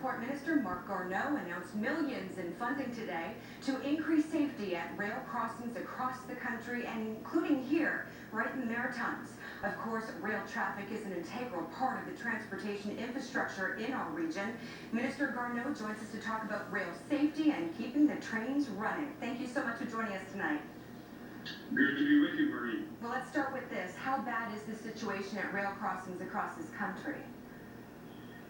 Transport Minister Mark Garneau announced millions in funding today to increase safety at rail crossings across the country and including here, right in the Maritimes. Of course, rail traffic is an integral part of the transportation infrastructure in our region. Minister Garneau joins us to talk about rail safety and keeping the trains running. Thank you so much for joining us tonight. Good to be with you, Marie. Well, let's start with this. How bad is the situation at rail crossings across this country?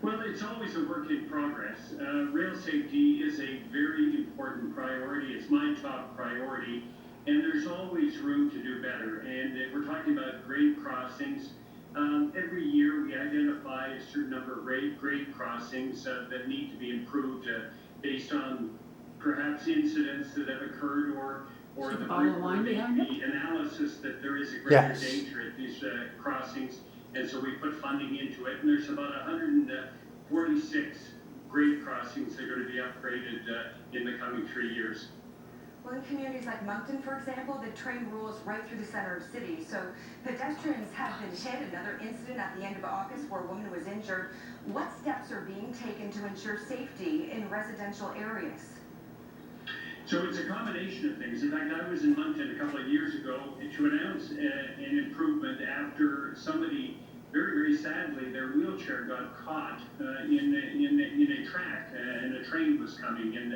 Well, it's always a work in progress. Rail safety is a very important priority. It's my top priority, and there's always room to do better. And if we're talking about grade crossings, every year we identify a certain number of grade crossings that need to be improved based on perhaps incidents that have occurred or the analysis that there is a greater danger at these crossings. And so we put funding into it, and there's about 146 grade crossings that are going to be upgraded in the coming 3 years. Well, in communities like Moncton, for example, the train rolls right through the center of the city. So pedestrians have been hit. Another incident at the end of August where a woman was injured. What steps are being taken to ensure safety in residential areas? So it's a combination of things. In fact, I was in Moncton a couple of years ago to announce an improvement after somebody, very, very sadly, their wheelchair got caught in a track and a train was coming. And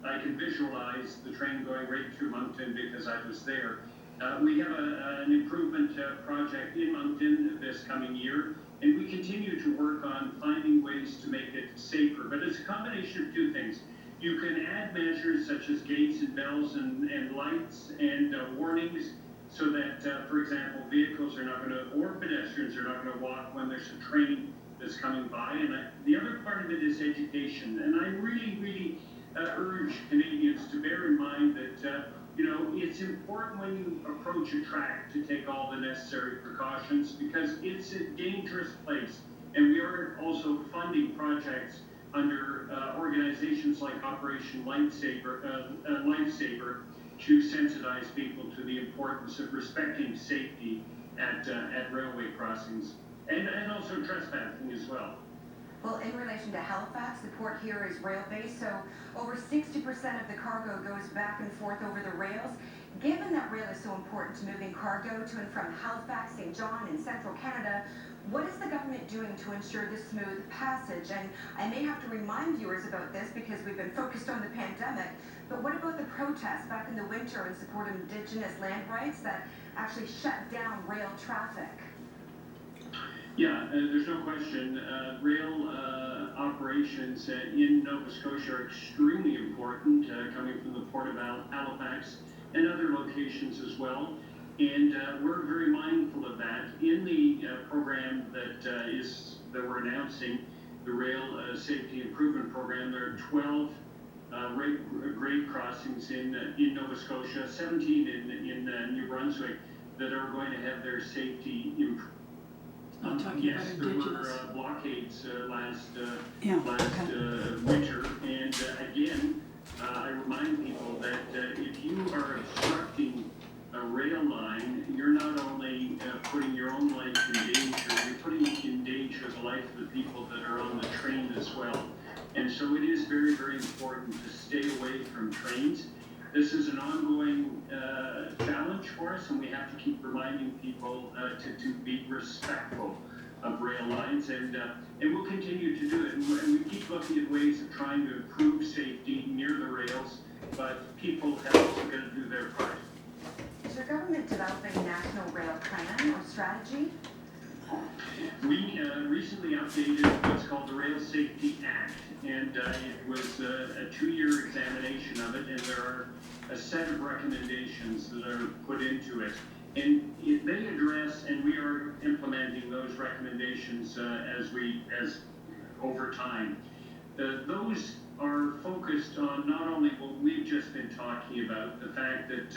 I can visualize the train going right through Moncton because I was there. We have an improvement project in Moncton this coming year, and we continue to work on finding ways to make it safer. But it's a combination of two things. You can add measures such as gates and bells and lights and warnings so that, for example, vehicles are not going to, or pedestrians are not going to walk when there's a train that's coming by. And the other part of it is education. And I really urge Canadians to bear in mind that, it's important when you approach a track to take all the necessary precautions because it's a dangerous place. And we are also funding projects under organizations like Operation Lifesaver to sensitize people to the importance of respecting safety at railway crossings and also trespassing as well. Well, in relation to Halifax, the port here is rail-based, so over 60% of the cargo goes back and forth over the rails. Given that rail is so important to moving cargo to and from Halifax, St. John, and central Canada, what is the government doing to ensure this smooth passage? And I may have to remind viewers about this because we've been focused on the pandemic, but what about the protests back in the winter in support of Indigenous land rights that actually shut down rail traffic? Yeah, there's no question. Rail operations in Nova Scotia are extremely important, coming from the Port of Halifax and other locations as well. And we're very mindful of that. In the program that we're announcing, the Rail Safety Improvement Program, there are 12 grade crossings in Nova Scotia, 17 in New Brunswick that are going to have their safety improved. Yes, there were blockades last winter, and again, I remind people that if you are obstructing a rail line, you're not only putting your own life in danger, you're putting in danger the life of the people that are on the train as well. And so it is very, very important to stay away from trains. This is an ongoing challenge for us, and we have to keep reminding people to be respectful of rail lines, and we'll continue to do it. And we keep looking at ways of trying to improve safety near the rails, but people have also got to do their part. Is your government developing a national rail plan or strategy? We recently updated what's called the Rail Safety Act, and it was a 2-year examination of it, and there are a set of recommendations that are put into it. And they address, and we are implementing those recommendations as over time. Those are focused on not only what we've just been talking about, the fact that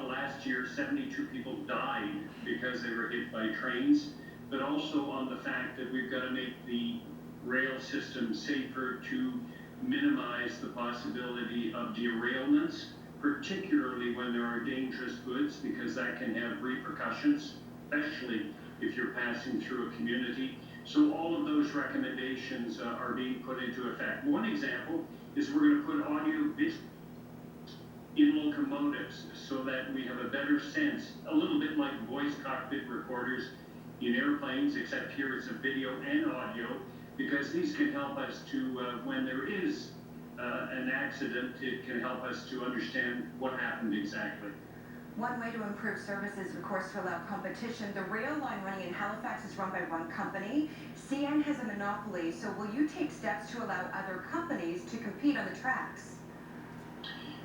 last year 72 people died because they were hit by trains, but also on the fact that we've got to make the rail system safer to minimize the possibility of derailments, particularly when there are dangerous goods, because that can have repercussions, especially if you're passing through a community. So all of those recommendations are being put into effect. One example is we're going to put audio in locomotives so that we have a better sense, a little bit like voice cockpit recorders in airplanes, except here it's a video and audio, because these can help us to, when there is an accident, it can help us to understand what happened exactly. One way to improve services, of course, to allow competition. The rail line running in Halifax is run by one company. CN has a monopoly, so will you take steps to allow other companies to compete on the tracks?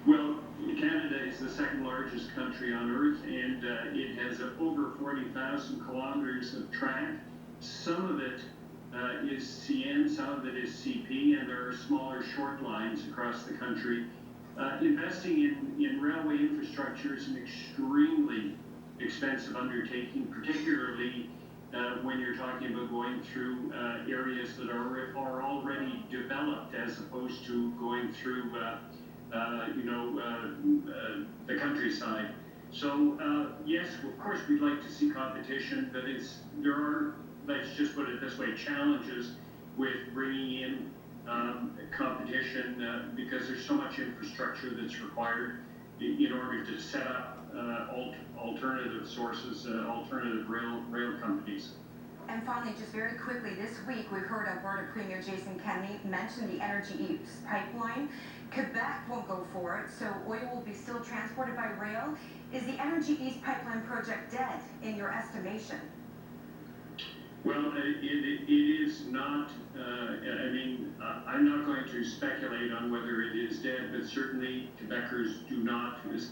Well, Canada is the second largest country on earth, and it has over 40,000 kilometers of track. Some of it is CN, some of it is CP, and there are smaller short lines across the country. Investing in railway infrastructure is an extremely expensive undertaking, particularly when you're talking about going through areas that are already developed, as opposed to going through the countryside. So yes, of course, we'd like to see competition, but there are, let's just put it this way, challenges with bringing in competition because there's so much infrastructure that's required in order to set up alternative sources, alternative rail companies. And finally, just very quickly, this week we heard Alberta Premier Jason Kenney mention the Energy East pipeline. Quebec won't go for it, so oil will be still transported by rail. Is the Energy East pipeline project dead in your estimation? Well, it is not, I'm not going to speculate on whether it is dead, but certainly Quebecers do not. This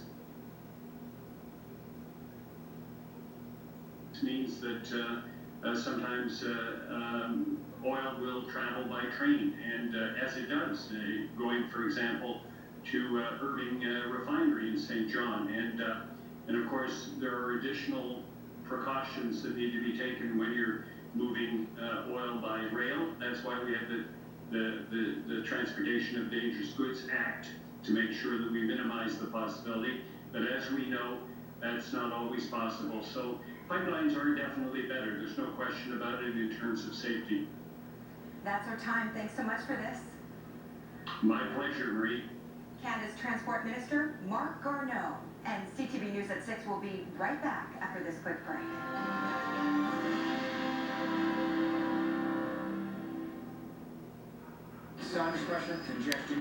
means that sometimes oil will travel by train, and as it does, going, for example, to Irving Refinery in St. John. And of course, there are additional precautions that need to be taken when you're moving oil by rail. That's why we have the Transportation of Dangerous Goods Act, to make sure that we minimize the possibility. But as we know, that's not always possible. So pipelines are definitely better. There's no question about it in terms of safety. That's our time. Thanks so much for this. My pleasure, Marie. Canada's Transport Minister, Marc Garneau. And CTV News at 6 will be right back after this quick break. Sinus pressure, congestion.